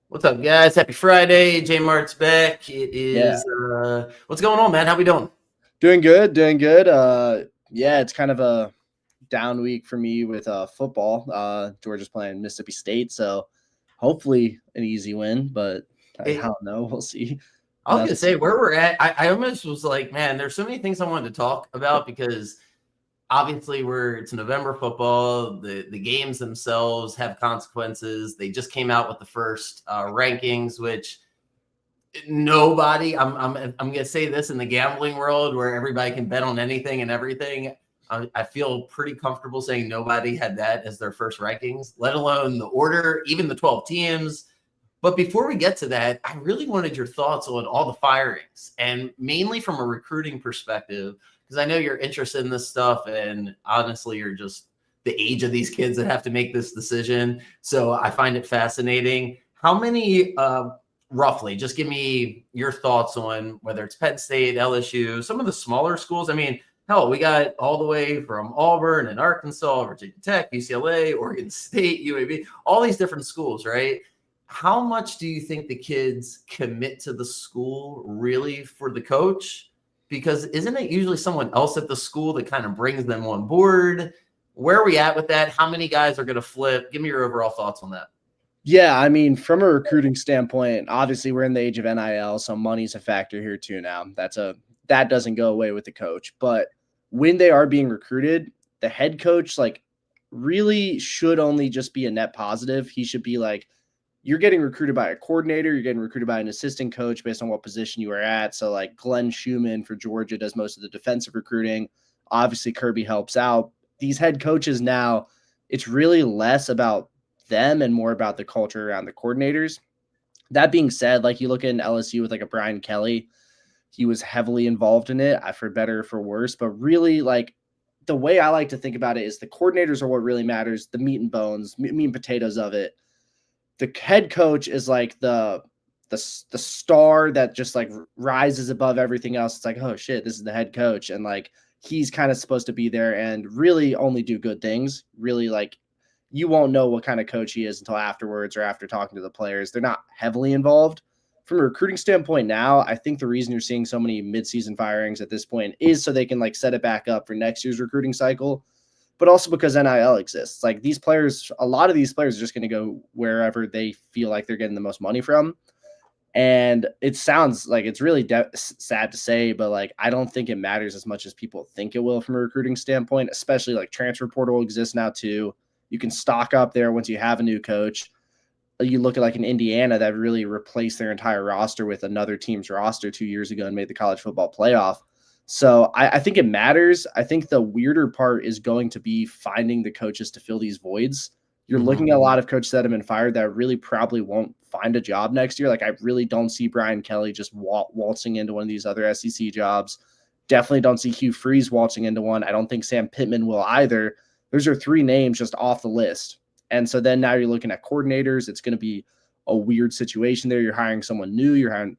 What's up, guys? Happy Friday. JMart's back. It Yeah, is what's going on, man? How we doing? doing good, doing good. Yeah, it's kind of a down week for me with football. Georgia's playing Mississippi State, so hopefully an easy win, but I Hey, don't know. We'll see. I was gonna Nothing. say where we're at. I almost was like, man, there's so many things I wanted to talk about because obviously it's November football. The games themselves have consequences. They just came out with the first rankings, which nobody. I'm gonna say this in the gambling world where everybody can bet on anything and everything. I feel pretty comfortable saying nobody had that as their first rankings, let alone the order, even the 12 teams. But before we get to that, I really wanted your thoughts on all the firings and mainly from a recruiting perspective, because I know you're interested in this stuff. And honestly, you're just the age of these kids that have to make this decision. So I find it fascinating. How many, roughly, just give me your thoughts on whether it's Penn State, LSU, some of the smaller schools. I mean, hell, we got all the way from Auburn and Arkansas, Virginia Tech, UCLA, Oregon State, UAB, all these different schools, right? How much do you think the kids commit to the school really for the coach? Because isn't it usually someone else at the school that kind of brings them on board? Where are we at with that? How many guys are going to flip? Give me your overall thoughts on that. Yeah, I mean, from a recruiting standpoint, obviously we're in the age of NIL, so money's a factor here too now. That doesn't go away with the coach. But when they are being recruited, the head coach really should only just be a net positive. He should be like, you're getting recruited by a coordinator, you're getting recruited by an assistant coach based on what position you are at. So like Glenn Schumann for Georgia does most of the defensive recruiting. Obviously Kirby helps out. These head coaches now, it's really less about them and more about the culture around the coordinators. That being said, like you look in LSU with like a Brian Kelly, he was heavily involved in it, for better or for worse. But really, like the way I like to think about it is the coordinators are what really matters, the meat and bones, meat and potatoes of it. The head coach is like the star that just like rises above everything else. It's like, oh shit, this is the head coach, and like he's kind of supposed to be there and really only do good things. Really, like you won't know what kind of coach he is until afterwards or after talking to the players. They're not heavily involved. From a recruiting standpoint now, I think the reason you're seeing so many midseason firings at this point is so they can like set it back up for next year's recruiting cycle, but also because NIL exists. Like these players, a lot of these players are just going to go wherever they feel like they're getting the most money from. And it sounds like it's really sad to say, but like I don't think it matters as much as people think it will from a recruiting standpoint, especially like transfer portal exists now too. You can stock up there once you have a new coach. You look at like an Indiana that really replaced their entire roster with another team's roster 2 years ago and made the college football playoff. So I think it matters. I think the weirder part is going to be finding the coaches to fill these voids. You're looking at a lot of coaches that have been fired that really probably won't find a job next year. Like I really don't see Brian Kelly just waltzing into one of these other SEC jobs. Definitely don't see Hugh Freeze waltzing into one. I don't think Sam Pittman will either. Those are three names just off the list. And so then now you're looking at coordinators. It's going to be a weird situation there. You're hiring someone new. You're hiring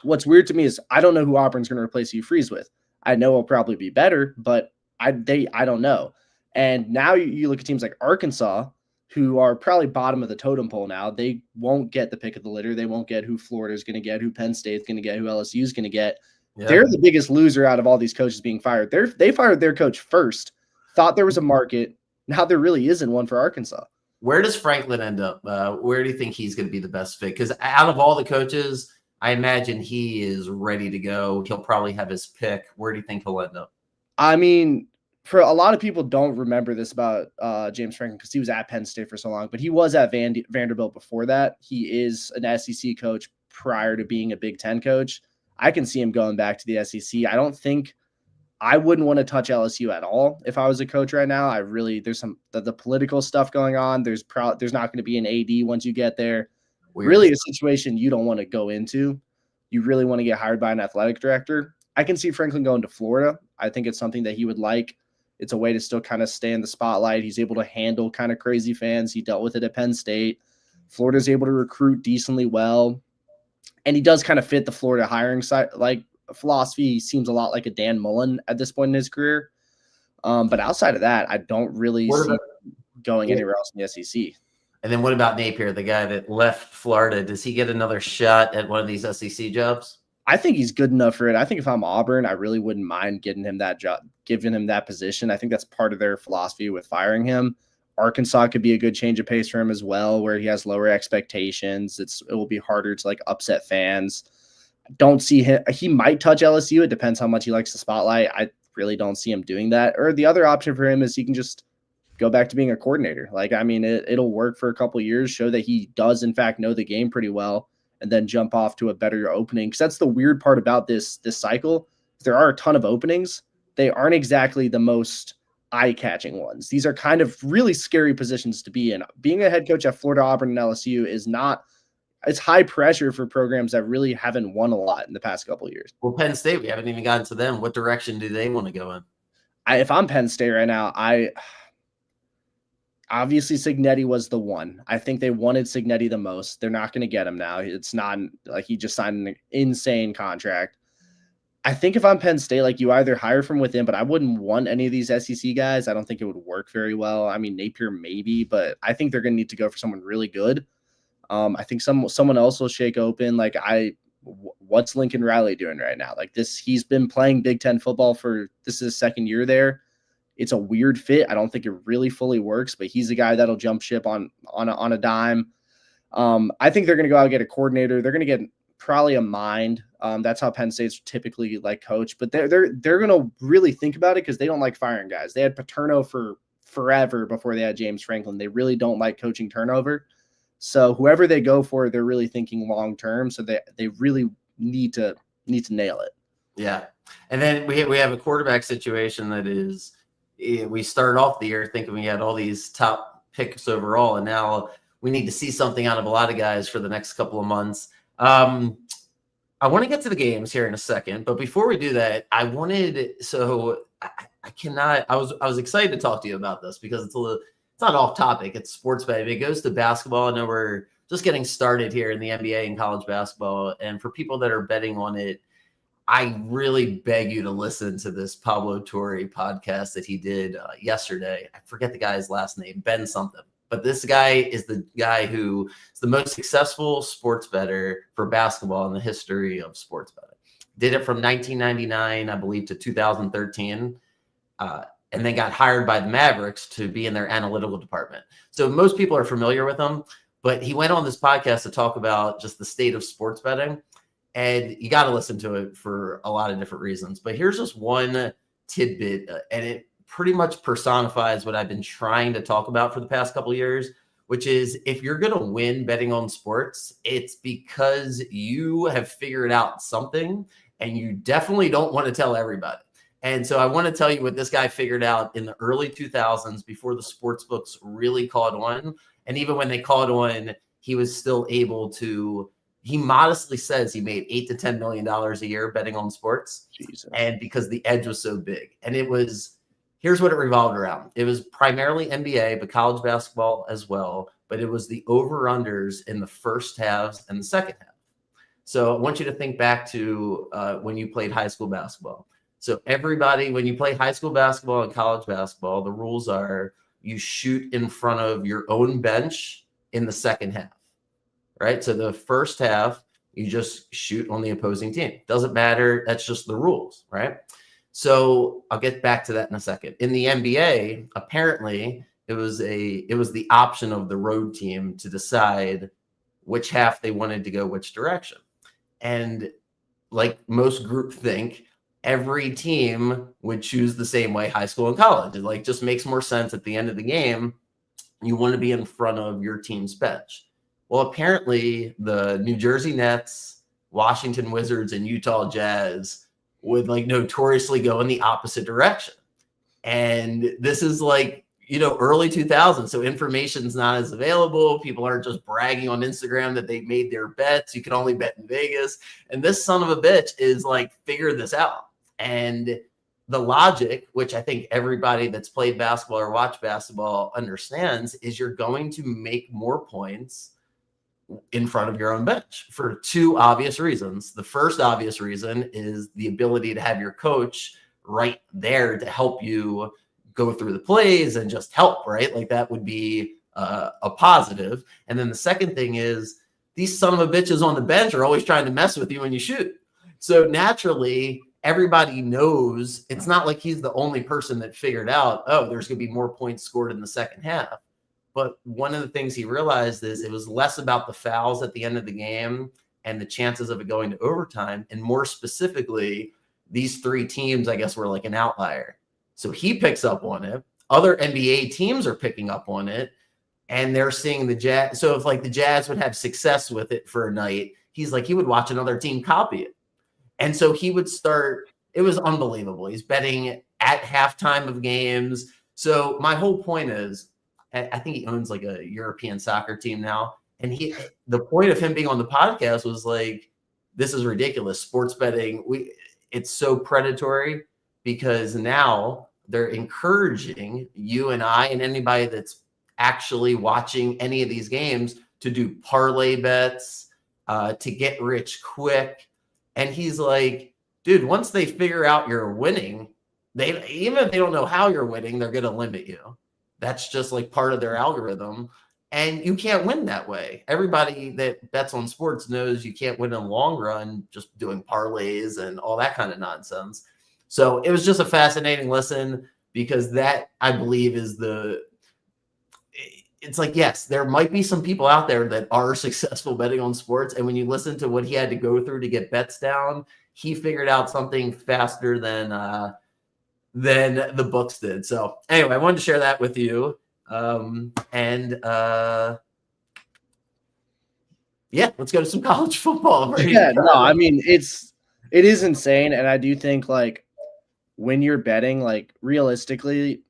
what's weird to me is I don't know who Auburn's going to replace Hugh Freeze with. I know it'll probably be better, but I don't know. And now you look at teams like Arkansas, who are probably bottom of the totem pole now. They won't get the pick of the litter. They won't get who Florida's going to get, who Penn State's going to get, who LSU's going to get. Yeah. They're the biggest loser out of all these coaches being fired. They fired their coach first, thought there was a market. Now there really isn't one for Arkansas. Where does Franklin end up? Where do you think he's going to be the best fit? Because out of all the coaches, I imagine he is ready to go. He'll probably have his pick. Where do you think he'll end up? I mean, for a lot of people don't remember this about James Franklin because he was at Penn State for so long, but he was at Vanderbilt before that. He is an SEC coach prior to being a Big Ten coach. I can see him going back to the SEC. I wouldn't want to touch LSU at all if I was a coach right now. There's some the political stuff going on. There's not going to be an AD once you get there. Weird. Really a situation you don't want to go into. You really want to get hired by an athletic director. I can see Franklin going to Florida. I think it's something that he would like. It's a way to still kind of stay in the spotlight. He's able to handle kind of crazy fans. He dealt with it at Penn State. Florida's able to recruit decently well. And he does kind of fit the Florida hiring side, like philosophy. He seems a lot like a Dan Mullen at this point in his career. But outside of that, I don't really see going anywhere else in the SEC. And then what about Napier, the guy that left Florida? Does he get another shot at one of these SEC jobs? I think he's good enough for it. I think if I'm Auburn, I really wouldn't mind getting him that job, giving him that position. I think that's part of their philosophy with firing him. Arkansas could be a good change of pace for him as well, where he has lower expectations. It will be harder to like upset fans. Don't see him. He might touch LSU. It depends how much he likes the spotlight. I really don't see him doing that. Or the other option for him is he can just go back to being a coordinator. Like, I mean, it'll work for a couple of years, show that he does in fact know the game pretty well, and then jump off to a better opening. Because that's the weird part about this cycle. There are a ton of openings. They aren't exactly the most eye-catching ones. These are kind of really scary positions to be in. Being a head coach at Florida, Auburn, and LSU is not – it's high pressure for programs that really haven't won a lot in the past couple of years. Well, Penn State, we haven't even gotten to them. What direction do they want to go in? If I'm Penn State right now, obviously Cignetti was the one. I think they wanted Cignetti the most. They're not going to get him now. It's not like he just signed an insane contract. I think if I'm Penn State, like you either hire from within, but I wouldn't want any of these SEC guys. I don't think it would work very well. I mean, Napier maybe, but I think they're going to need to go for someone really good. I think someone else will shake open. Like what's Lincoln Riley doing right now? Like this, he's been playing Big Ten football this is his second year there. It's a weird fit. I don't think it really fully works, but he's a guy that'll jump ship on a dime. I think they're going to go out and get a coordinator. They're going to get probably a mind. That's how Penn State's typically like coach, but they're going to really think about it because they don't like firing guys. They had Paterno for forever before they had James Franklin. They really don't like coaching turnover. So whoever they go for, they're really thinking long term. So they really need to nail it. Yeah, and then we have a quarterback situation that is. We started off the year thinking we had all these top picks overall, and now we need to see something out of a lot of guys for the next couple of months. I want to get to the games here in a second, but before we do that, I was excited to talk to you about this because it's not off topic. It's sports betting. It goes to basketball. I know we're just getting started here in the NBA and college basketball, and for people that are betting on it, I really beg you to listen to this Pablo Torre podcast that he did yesterday. I forget the guy's last name, Ben something. But this guy is the guy who is the most successful sports bettor for basketball in the history of sports betting. Did it from 1999, I believe, to 2013, and then got hired by the Mavericks to be in their analytical department. So most people are familiar with him, but he went on this podcast to talk about just the state of sports betting. And you got to listen to it for a lot of different reasons. But here's just one tidbit, and it pretty much personifies what I've been trying to talk about for the past couple of years, which is if you're going to win betting on sports, it's because you have figured out something, and you definitely don't want to tell everybody. And so I want to tell you what this guy figured out in the early 2000s before the sports books really caught on. And even when they caught on, he was still able to – he modestly says he made $8 to $10 million a year betting on sports. Jesus. And because the edge was so big. And here's what it revolved around. It was primarily NBA, but college basketball as well. But it was the over-unders in the first halves and the second half. So I want you to think back to when you played high school basketball. So everybody, when you play high school basketball and college basketball, the rules are you shoot in front of your own bench in the second half. Right. So the first half, you just shoot on the opposing team. Doesn't matter. That's just the rules. Right. So I'll get back to that in a second. In the NBA, apparently it was the option of the road team to decide which half they wanted to go which direction. And like most group think, every team would choose the same way high school and college. It just makes more sense at the end of the game. You want to be in front of your team's bench. Well, apparently the New Jersey Nets, Washington Wizards, and Utah Jazz would notoriously go in the opposite direction. And this is early 2000s. So information's not as available. People aren't just bragging on Instagram that they made their bets. You can only bet in Vegas. And this son of a bitch is figure this out. And the logic, which I think everybody that's played basketball or watched basketball understands, is you're going to make more points in front of your own bench for two obvious reasons. The first obvious reason is the ability to have your coach right there to help you go through the plays and just help, right? That would be a positive. And then the second thing is these son of a bitches on the bench are always trying to mess with you when you shoot. So naturally, everybody knows it's not like he's the only person that figured out, oh, there's going to be more points scored in the second half. But one of the things he realized is it was less about the fouls at the end of the game and the chances of it going to overtime. And more specifically, these three teams, I guess, were like an outlier. So he picks up on it. Other NBA teams are picking up on it. And they're seeing the Jazz. So if like the Jazz would have success with it for a night, he's like, he would watch another team copy it. And so he would start, it was unbelievable. He's betting at halftime of games. So my whole point is, I think he owns like a European soccer team now. And the point of him being on the podcast was like, this is ridiculous. Sports betting, it's so predatory because now they're encouraging you and I and anybody that's actually watching any of these games to do parlay bets, to get rich quick. And he's like, dude, once they figure out you're winning, even if they don't know how you're winning, they're going to limit you. That's just like part of their algorithm. And you can't win that way. Everybody that bets on sports knows you can't win in the long run just doing parlays and all that kind of nonsense. So it was just a fascinating listen because that, I believe, is it's like, yes, there might be some people out there that are successful betting on sports. And when you listen to what he had to go through to get bets down, he figured out something faster than the books did. So anyway, I wanted to share that with you. Yeah, let's go to some college football. Yeah, no, I mean, it is insane. And I do think like when you're betting, like realistically,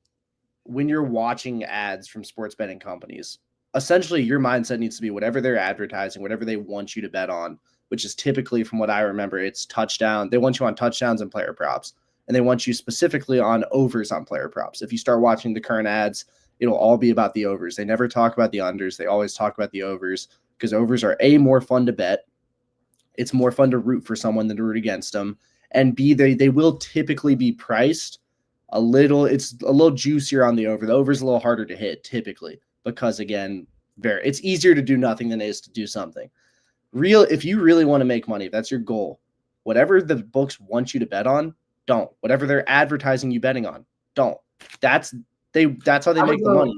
when you're watching ads from sports betting companies, essentially your mindset needs to be whatever they're advertising, whatever they want you to bet on, which is typically, from what I remember, it's touchdown. They want you on touchdowns and player props, and they want you specifically on overs on player props. If you start watching the current ads, it'll all be about the overs. They never talk about the unders. They always talk about the overs because overs are A, more fun to bet. It's more fun to root for someone than to root against them. And B, they will typically be priced it's a little juicier on the over. The over is a little harder to hit typically because, again, it's easier to do nothing than it is to do something. If you really want to make money, if that's your goal, whatever the books want you to bet on, don't. Whatever they're advertising you betting on, don't. That's how they make the money.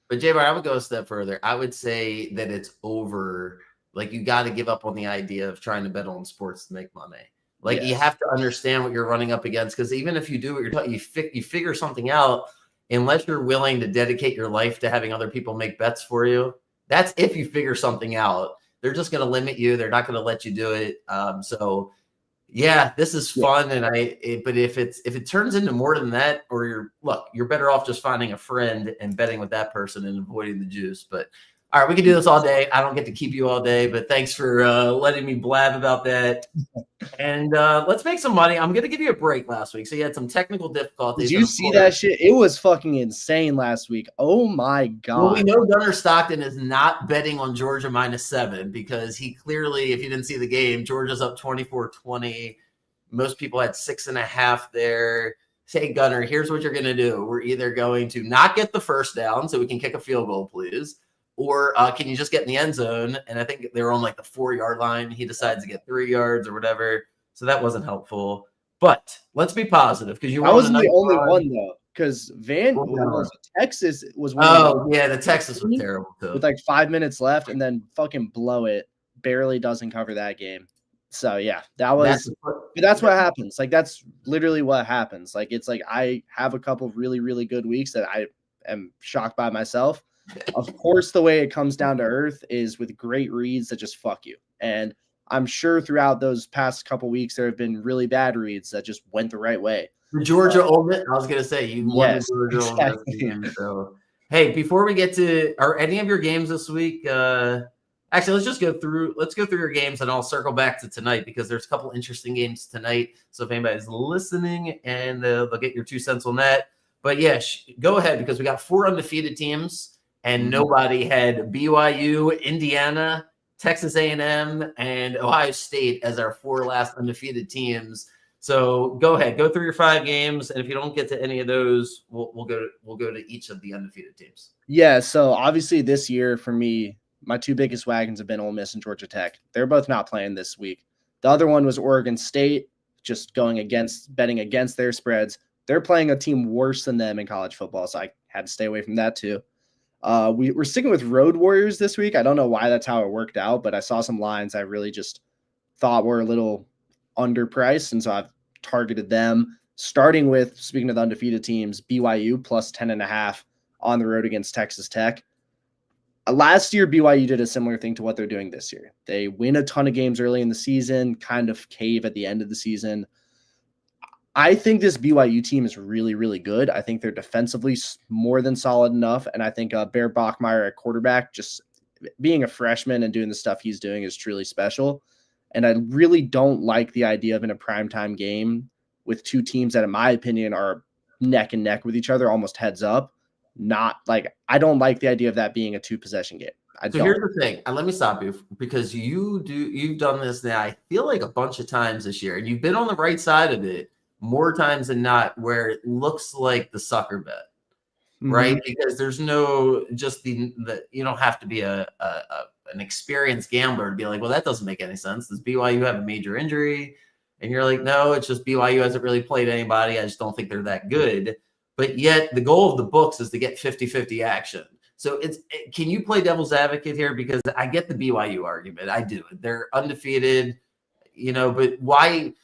But JMart, I would go a step further. I would say that it's over. Like, you got to give up on the idea of trying to bet on sports to make money. Like, You have to understand what you're running up against, because even if you do what you're talking, you figure something out, unless you're willing to dedicate your life to having other people make bets for you. That's if you figure something out. They're just going to limit you. They're not going to let you do it. So yeah, this is fun. But if it turns into more than that, or you're better off just finding a friend and betting with that person and avoiding the juice. But all right, we can do this all day. I don't get to keep you all day, but thanks for letting me blab about that. And let's make some money. I'm going to give you a break last week. So you had some technical difficulties. Did you see that shit? It was fucking insane last week. Oh, my God. Well, we know Gunnar Stockton is not betting on Georgia -7 because he clearly, if you didn't see the game, Georgia's up 24-20. Most people had 6.5 there. Say, Gunnar, here's what you're going to do. We're either going to not get the first down so we can kick a field goal, please. Or can you just get in the end zone? And I think they were on like the 4-yard line. He decides to get 3 yards or whatever. So that wasn't helpful. But let's be positive because I wasn't the only one though. Because Texas was one. Oh yeah, the Texas was terrible too. With like 5 minutes left, and then fucking blow it. Barely doesn't cover that game. So yeah, that's what happens. Like that's literally what happens. Like it's like I have a couple of really, really good weeks that I am shocked by myself. Of course, the way it comes down to earth is with great reads that just fuck you. And I'm sure throughout those past couple weeks, there have been really bad reads that just went the right way. The Georgia Ole Miss, I was going to say, you won the Georgia Ole Miss game. So, hey, before we get to, are any of your games this week? Actually, let's go through your games and I'll circle back to tonight because there's a couple interesting games tonight. So if anybody's listening and they'll get your 2 cents on that. But yeah, go ahead because we got 4 undefeated teams. And nobody had BYU, Indiana, Texas A&M, and Ohio State as our 4 last undefeated teams. So go ahead, go through your 5 games, and if you don't get to any of those, we'll go to each of the undefeated teams. Yeah, so obviously this year for me, my two biggest wagons have been Ole Miss and Georgia Tech. They're both not playing this week. The other one was Oregon State, just betting against their spreads. They're playing a team worse than them in college football, so I had to stay away from that too. We're sticking with Road Warriors this week. I don't know why that's how it worked out, but I saw some lines I really just thought were a little underpriced, and so I've targeted them. Starting with, speaking of the undefeated teams, BYU plus 10.5 on the road against Texas Tech. Last year, BYU did a similar thing to what they're doing this year. They win a ton of games early in the season, kind of cave at the end of the season. I think this BYU team is really, really good. I think they're defensively more than solid enough. And I think Bear Bachmeier at quarterback, just being a freshman and doing the stuff he's doing is truly special. And I really don't like the idea of in a primetime game with two teams that, in my opinion, are neck and neck with each other, almost heads up. Not like I don't like the idea of that being a 2-possession game. Here's the thing, and let me stop you because you've done this now. I feel like a bunch of times this year, and you've been on the right side of it more times than not, where it looks like the sucker bet, right? Because there's no just the you don't have to be an experienced gambler to be like, well, that doesn't make any sense. Does BYU have a major injury? And you're like, no, it's just BYU hasn't really played anybody. I just don't think they're that good. But yet the goal of the books is to get 50-50 action. So can you play devil's advocate here? Because I get the BYU argument. I do. They're undefeated, but why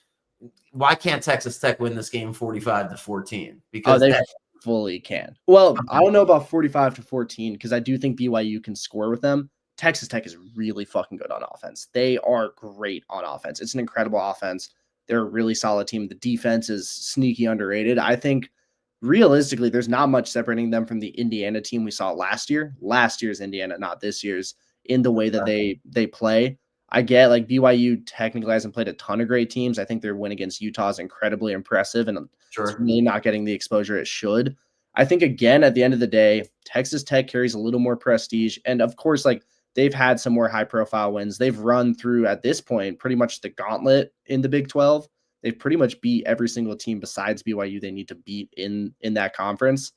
can't Texas Tech win this game 45-14? Because they fully can. Well, I don't know about 45-14 because I do think BYU can score with them. Texas Tech is really fucking good on offense. They are great on offense. It's an incredible offense. They're a really solid team. The defense is sneaky underrated. I think realistically, there's not much separating them from the Indiana team we saw last year. Last year's Indiana, not this year's, in the way that they play. I get like BYU technically hasn't played a ton of great teams. I think their win against Utah is incredibly impressive, and it's really not getting the exposure it should. I think, again, at the end of the day, Texas Tech carries a little more prestige. And, of course, like they've had some more high-profile wins. They've run through, at this point, pretty much the gauntlet in the Big 12. They've pretty much beat every single team besides BYU they need to beat in that conference.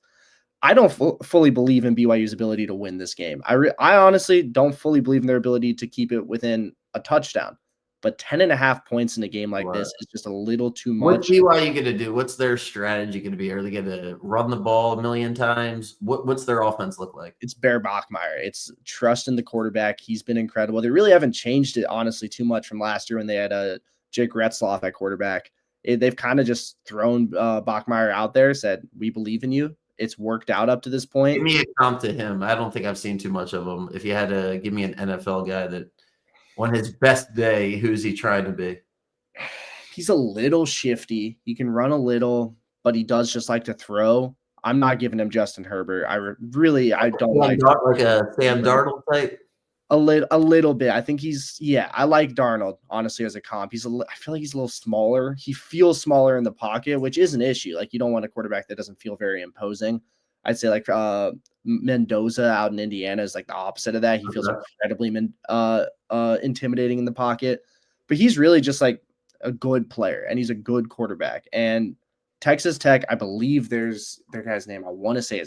I don't fully believe in BYU's ability to win this game. I honestly don't fully believe in their ability to keep it within a touchdown. But 10.5 points in a game like this is just a little too much. What's BYU going to do? What's their strategy going to be? Are they going to run the ball a million times? What's their offense look like? It's Bear Bachmeier. It's trust in the quarterback. He's been incredible. They really haven't changed it, honestly, too much from last year when they had Jake Retzloff at quarterback. They've kind of just thrown Bachmeier out there, said, we believe in you. It's worked out up to this point. Give me a comp to him. I don't think I've seen too much of him. If you had to give me an NFL guy that on his best day, who's he trying to be? He's a little shifty. He can run a little, but he does just like to throw. I'm not giving him Justin Herbert. I don't like a Sam Darnold type. A little bit. I think I like Darnold, honestly, as a comp. I feel like he's a little smaller. He feels smaller in the pocket, which is an issue. Like, you don't want a quarterback that doesn't feel very imposing. I'd say like Mendoza out in Indiana is like the opposite of that. He feels incredibly intimidating in the pocket, but he's really just like a good player and he's a good quarterback. And Texas Tech, I believe their guy's name. I want to say I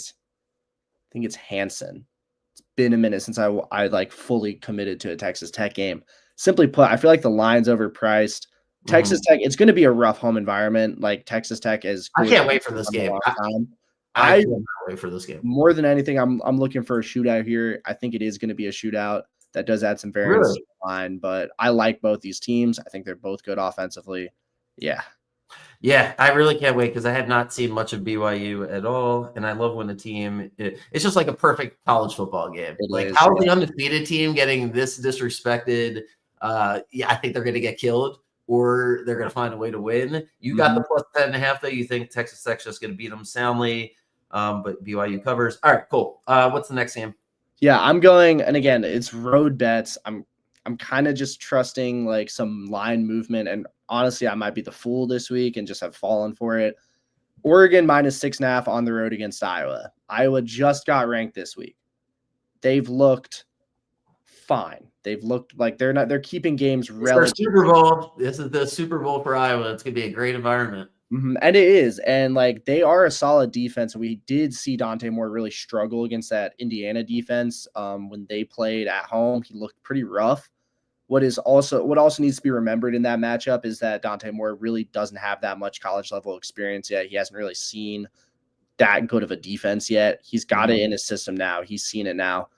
think it's Hansen. It's been a minute since I like fully committed to a Texas Tech game. Simply put, I feel like the line's overpriced. Texas Tech, it's going to be a rough home environment. Like Texas Tech is. I can't wait for this game. I can't wait for this game. More than anything, I'm looking for a shootout here. I think it is going to be a shootout. That does add some variance to the line, but I like both these teams. I think they're both good offensively. Yeah, I really can't wait because I have not seen much of BYU at all, and I love when the team it's just like a perfect college football game. How's the undefeated team getting this disrespected? I think they're going to get killed, or they're going to find a way to win. You got the plus 10.5 though. You think Texas Tech's just going to beat them soundly, but BYU covers. All right, cool. What's the next game? Yeah, I'm going, and again, it's road bets. I'm kind of just trusting like some line movement, and honestly, I might be the fool this week and just have fallen for it. Oregon minus 6.5 on the road against Iowa. Iowa just got ranked this week. They've looked fine. They've looked like they're keeping games It's our relative. Super Bowl. This is the Super Bowl for Iowa. It's gonna be a great environment. And it is. And like they are a solid defense. We did see Dante Moore really struggle against that Indiana defense when they played at home. He looked pretty rough. What also needs to be remembered in that matchup is that Dante Moore really doesn't have that much college level experience yet. He hasn't really seen that good of a defense yet. He's got it in his system now. He's seen it now.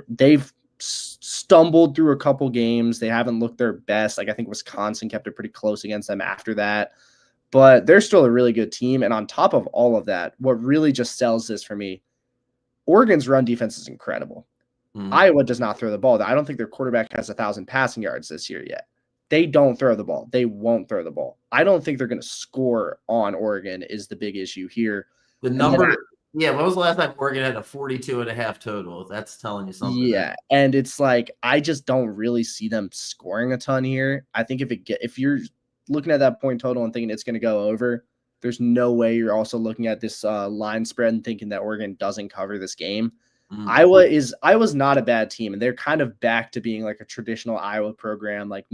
They've stumbled through a couple games. They haven't looked their best. Like I think Wisconsin kept it pretty close against them after that. But they're still a really good team. And on top of all of that, what really just sells this for me, Oregon's run defense is incredible. Iowa does not throw the ball. I don't think their quarterback has 1,000 passing yards this year yet. They don't throw the ball. They won't throw the ball. I don't think they're going to score on Oregon is the big issue here. The number, when was the last time Oregon had a 42.5 total? That's telling you something. Yeah, and it's like I just don't really see them scoring a ton here. I think if you're looking at that point total and thinking it's going to go over, there's no way you're also looking at this line spread and thinking that Oregon doesn't cover this game. Iowa's not a bad team, and they're kind of back to being like a traditional Iowa program, like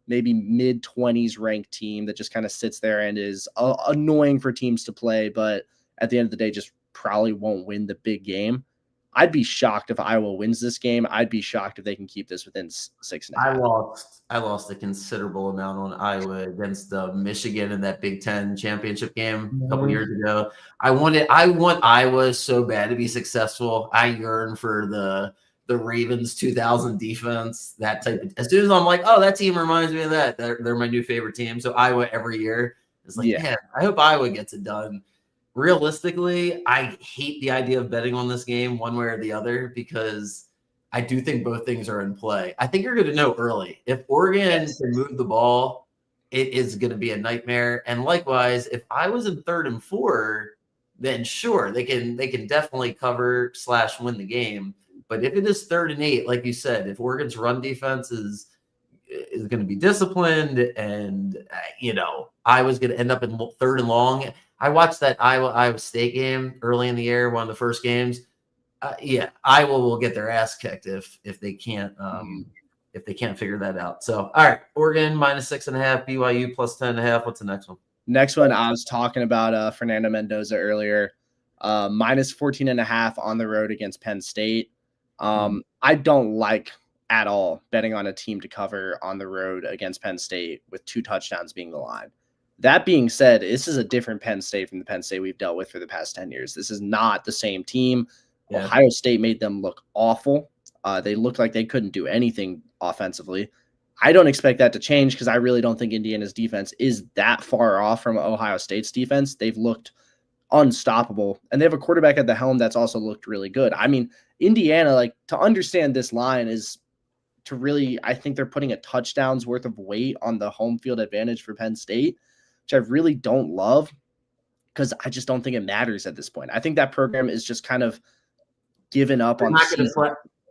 maybe mid-20s ranked team that just kind of sits there and is annoying for teams to play, but at the end of the day just probably won't win the big game. I'd be shocked if Iowa wins this game. I'd be shocked if they can keep this within 6.5. I lost a considerable amount on Iowa against Michigan in that Big Ten championship game a couple years ago. I want Iowa so bad to be successful. I yearn for the Ravens 2000 defense, that type of. As soon as I'm like, oh, that team reminds me of that. They're my new favorite team. So Iowa every year is like, man, I hope Iowa gets it done. Realistically, I hate the idea of betting on this game one way or the other because I do think both things are in play. I think you're going to know early. If Oregon can move the ball, it is going to be a nightmare. And likewise, if I was in 3rd and 4, then sure, they can definitely cover / win the game. But if it is 3rd and 8, like you said, if Oregon's run defense is going to be disciplined and, I was going to end up in 3rd and long. I watched that Iowa State game early in the year, one of the first games. Iowa will get their ass kicked if they can't figure that out. So, all right, Oregon -6.5, BYU +10.5. What's the next one? Next one, I was talking about Fernando Mendoza earlier, -14.5 on the road against Penn State. I don't like at all betting on a team to cover on the road against Penn State with 2 touchdowns being the line. That being said, this is a different Penn State from the Penn State we've dealt with for the past 10 years. This is not the same team. Yeah. Ohio State made them look awful. They looked like they couldn't do anything offensively. I don't expect that to change because I really don't think Indiana's defense is that far off from Ohio State's defense. They've looked unstoppable, and they have a quarterback at the helm that's also looked really good. I mean, Indiana, like, to understand this line is to really, I think they're putting a touchdown's worth of weight on the home field advantage for Penn State, which I really don't love because I just don't think it matters at this point. I think that program is just kind of given up on the season.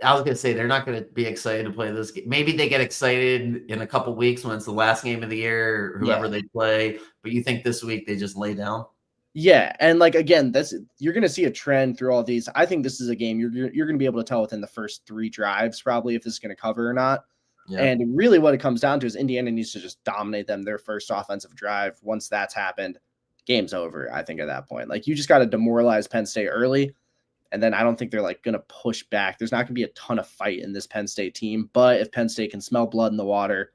I was going to say they're not going to be excited to play this game. Maybe they get excited in a couple weeks when it's the last game of the year, or whoever they play. But you think this week they just lay down? Yeah, and like again, you're going to see a trend through all these. I think this is a game you're going to be able to tell within the first 3 drives probably if this is going to cover or not. Yeah. And really what it comes down to is Indiana needs to just dominate them their first offensive drive. Once that's happened, game's over, I think, at that point. Like, you just got to demoralize Penn State early, and then I don't think they're, like, going to push back. There's not going to be a ton of fight in this Penn State team, but if Penn State can smell blood in the water,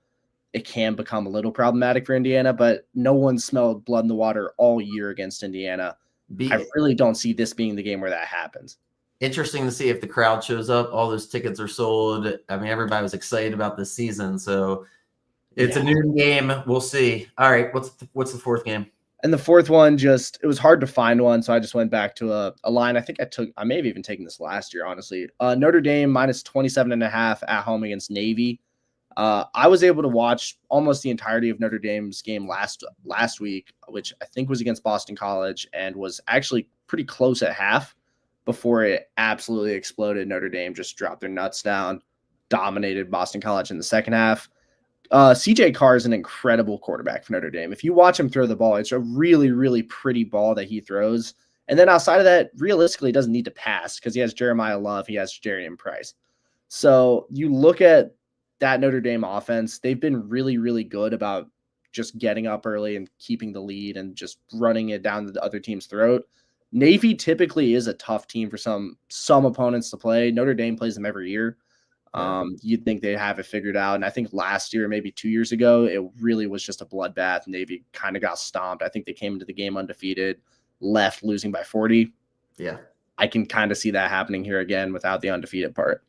it can become a little problematic for Indiana, but no one smelled blood in the water all year against Indiana. I really don't see this being the game where that happens. Interesting to see if the crowd shows up. All those tickets are sold. I mean, everybody was excited about this season, so it's a noon game. We'll see. All right, what's the 4th game? And the 4th one, it was hard to find one, so I just went back to a line. I may have even taken this last year, honestly. Notre Dame -27.5 at home against Navy. I was able to watch almost the entirety of Notre Dame's game last week, which I think was against Boston College, and was actually pretty close at half before it absolutely exploded. Notre Dame just dropped their nuts down, dominated Boston College in the second half. CJ Carr is an incredible quarterback for Notre Dame. If you watch him throw the ball, it's a really, really pretty ball that he throws. And then outside of that, realistically, he doesn't need to pass because he has Jeremiah Love, he has Jarian Price. So you look at that Notre Dame offense, they've been really, really good about just getting up early and keeping the lead and just running it down the other team's throat. Navy typically is a tough team for some opponents to play. Notre Dame plays them every year. Yeah. You'd think they'd have it figured out. And I think last year, maybe 2 years ago, it really was just a bloodbath. Navy kind of got stomped. I think they came into the game undefeated, left losing by 40. Yeah. I can kind of see that happening here again without the undefeated part.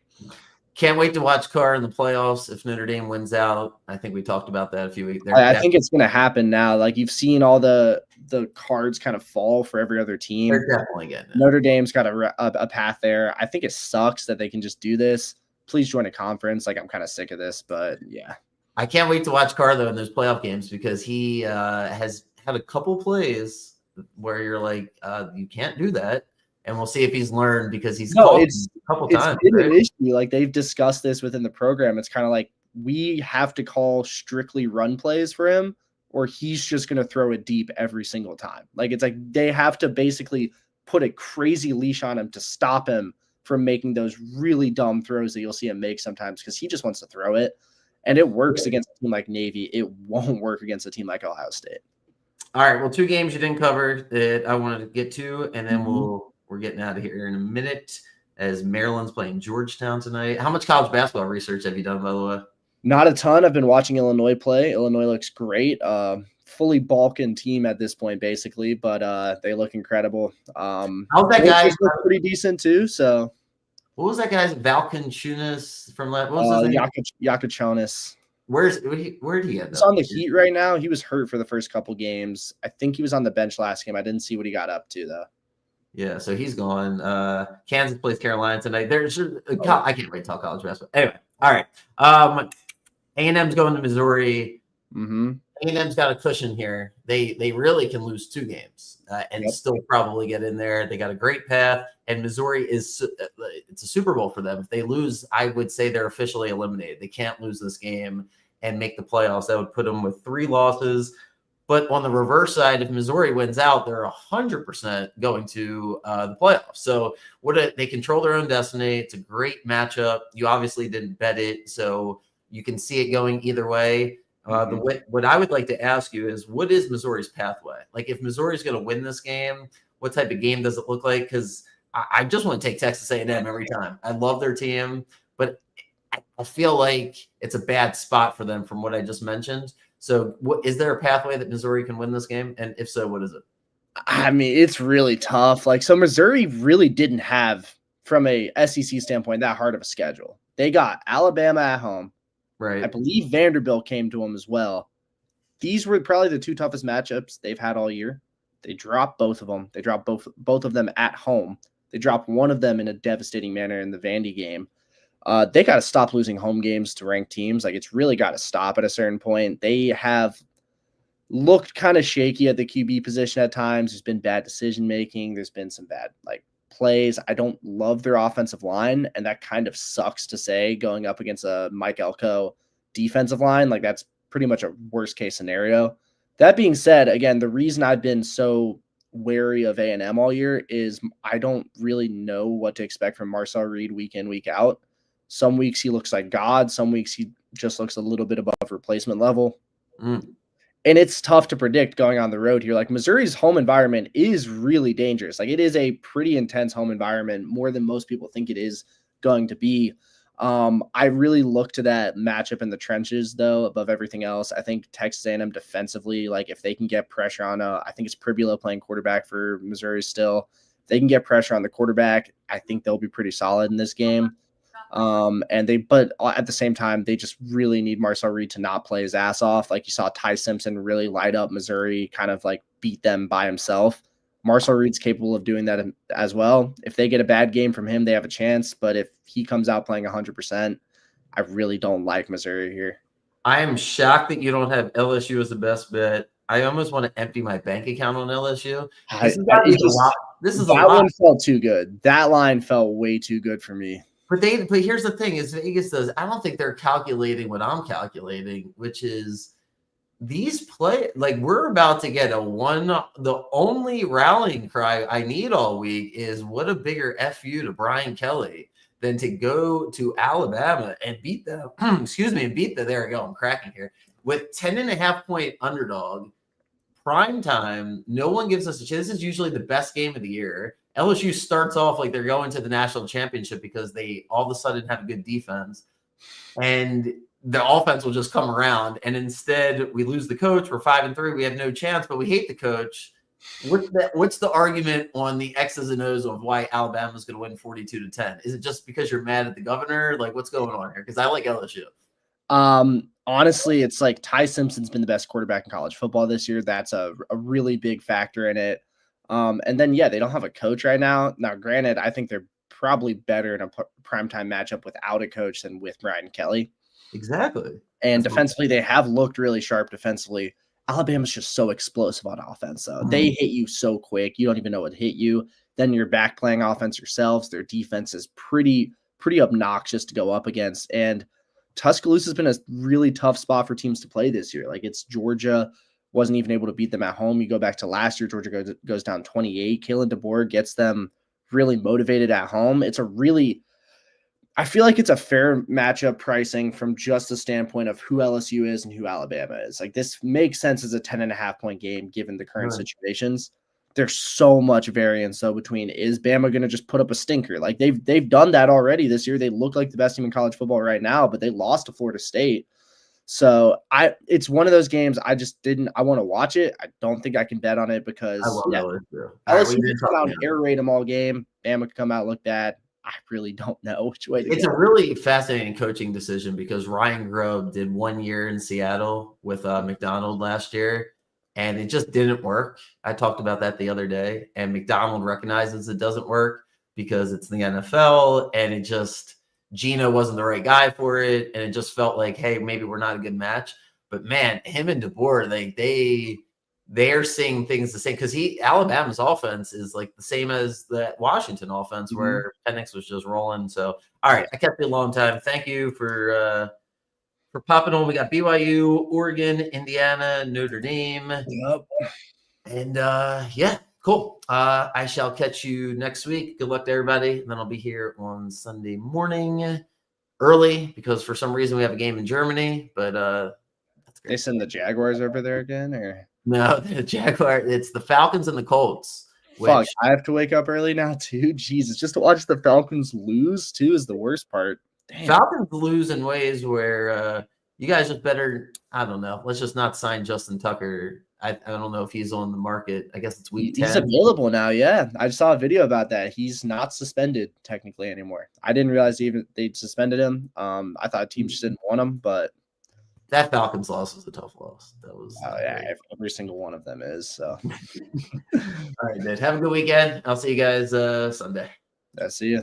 Can't wait to watch Carr in the playoffs if Notre Dame wins out. I think we talked about that a few weeks. I think it's going to happen now. Like you've seen all the cards kind of fall for every other team. They're definitely getting it. Notre Dame's got a path there. I think it sucks that they can just do this. Please join a conference. Like I'm kind of sick of this, but yeah. I can't wait to watch Carr though in those playoff games because he has had a couple plays where you're like, you can't do that. And we'll see if he's learned because he's called a couple times. It's been an issue. Like they've discussed this within the program. It's kind of like we have to call strictly run plays for him, or he's just going to throw it deep every single time. Like it's like they have to basically put a crazy leash on him to stop him from making those really dumb throws that you'll see him make sometimes because he just wants to throw it. And it works against a team like Navy. It won't work against a team like Ohio State. All right. Well, 2 games you didn't cover that I wanted to get to, and then we're getting out of here in a minute as Maryland's playing Georgetown tonight. How much college basketball research have you done, by the way? Not a ton. I've been watching Illinois play. Illinois looks great. Fully Balkan team at this point, basically, but they look incredible. How's that guy? Look pretty decent too. So, what was that guy's Valkanchunas from? What was his name? Yakachonis. Where did he end up? He's on the Heat right now. He was hurt for the first couple games. I think he was on the bench last game. I didn't see what he got up to though. Yeah, so he's gone. Kansas plays Carolina tonight. I can't wait to talk college basketball. Anyway, all right. A&M's going to Missouri. A&M's got a cushion here. They really can lose 2 games and still probably get in there. They got a great path, and Missouri it's a Super Bowl for them. If they lose, I would say they're officially eliminated. They can't lose this game and make the playoffs. That would put them with 3 losses. But on the reverse side, if Missouri wins out, they're 100% going to the playoffs. So they control their own destiny. It's a great matchup. You obviously didn't bet it, so you can see it going either way. What I would like to ask you is, what is Missouri's pathway? Like, if Missouri's going to win this game, what type of game does it look like? Because I just want to take Texas A&M every time. I love their team, but I feel like it's a bad spot for them from what I just mentioned. So is there a pathway that Missouri can win this game? And if so, what is it? I mean, it's really tough. Like, so Missouri really didn't have, from a SEC standpoint, that hard of a schedule. They got Alabama at home. Right. I believe Vanderbilt came to them as well. These were probably the 2 toughest matchups they've had all year. They dropped both of them. They dropped both of them at home. They dropped one of them in a devastating manner in the Vandy game. They got to stop losing home games to ranked teams. Like, it's really got to stop at a certain point. They have looked kind of shaky at the QB position at times. There's been bad decision-making. There's been some bad, plays. I don't love their offensive line, and that kind of sucks to say going up against a Mike Elko defensive line. Like, that's pretty much a worst-case scenario. That being said, again, the reason I've been so wary of A&M all year is I don't really know what to expect from Marcel Reed week in, week out. Some weeks he looks like God. Some weeks he just looks a little bit above replacement level. And it's tough to predict going on the road here. Like, Missouri's home environment is really dangerous. Like, it is a pretty intense home environment, more than most people think it is going to be. I really look to that matchup in the trenches, though, above everything else. I think Texas A&M defensively, like, if they can get pressure on I think it's Pribula playing quarterback for Missouri still. If they can get pressure on the quarterback, I think they'll be pretty solid in this game. But at the same time, they just really need Marcel Reed to not play his ass off. Like, you saw Ty Simpson really light up Missouri, kind of like beat them by himself. Marcel Reed's capable of doing that as well. If they get a bad game from him, they have a chance. But if he comes out playing 100%, I really don't like Missouri here. I am shocked that you don't have LSU as the best bet. I almost want to empty my bank account on LSU. This is a lot. That one felt too good. That line felt way too good for me. But here's the thing: is Vegas does. I don't think they're calculating what I'm calculating, which is these play. Like, we're about to get the only rallying cry I need all week is what a bigger FU to Brian Kelly than to go to Alabama and beat them. Excuse me, and beat them. There we go. I'm cracking here with 10.5-point underdog. Prime time. No one gives us a chance. This is usually the best game of the year. LSU starts off like they're going to the national championship because they all of a sudden have a good defense, and the offense will just come around. And instead, we lose the coach. We're 5-3. We have no chance, but we hate the coach. What's the argument on the X's and O's of why Alabama's going to win 42-10? Is it just because you're mad at the governor? Like, what's going on here? Because I like LSU. Honestly, it's like Ty Simpson's been the best quarterback in college football this year. That's a really big factor in it. And then, yeah, they don't have a coach right now. Now, granted, I think they're probably better in a primetime matchup without a coach than with Brian Kelly. Exactly. And defensively, they have looked really sharp defensively. Alabama's just so explosive on offense, though. They hit you so quick. You don't even know what hit you. Then you're back playing offense yourselves. Their defense is pretty obnoxious to go up against. And Tuscaloosa's been a really tough spot for teams to play this year. Like, it's Georgia wasn't even able to beat them at home. You go back to last year, Georgia goes down 28. Kalen DeBoer gets them really motivated at home. I feel like it's a fair matchup pricing from just the standpoint of who LSU is and who Alabama is. Like, this makes sense as a 10.5-point game given the current situations. There's so much variance though between, is Bama going to just put up a stinker? Like, they've done that already this year. They look like the best team in college football right now, but they lost to Florida State. So it's one of those games I want to watch it. I don't think I can bet on it because LSU could come out and air raid them all game. Bama could come out, look bad. I really don't know which way to go. It's a really fascinating coaching decision because Ryan Grubb did 1 year in Seattle with McDonald last year, and it just didn't work. I talked about that the other day, and McDonald recognizes it doesn't work because it's the NFL, and Gino wasn't the right guy for it, and it just felt like, hey, maybe we're not a good match. But man, him and DeBoer, they're seeing things the same because Alabama's offense is like the same as the Washington offense where Penix was just rolling. So, all right, I kept you a long time. Thank you for popping on. We got BYU, Oregon, Indiana, Notre Dame. Yep. And yeah, cool. I shall catch you next week. Good luck to everybody. And then I'll be here on Sunday morning early because for some reason we have a game in Germany, but that's great. They send the Jaguars over there again, or no, the Jaguar. It's the Falcons and the Colts. Fuck, I have to wake up early now too. Jesus, just to watch the Falcons lose too is the worst part. Damn. Falcons lose in ways where you guys just better. I don't know. Let's just not sign Justin Tucker. I don't know if he's on the market. I guess it's week 10. He's available now. Yeah, I saw a video about that. He's not suspended technically anymore. I didn't realize they suspended him. I thought teams just didn't want him, but that Falcons loss was a tough loss. That was every single one of them is. So, all right, dude. Have a good weekend. I'll see you guys Sunday. See you.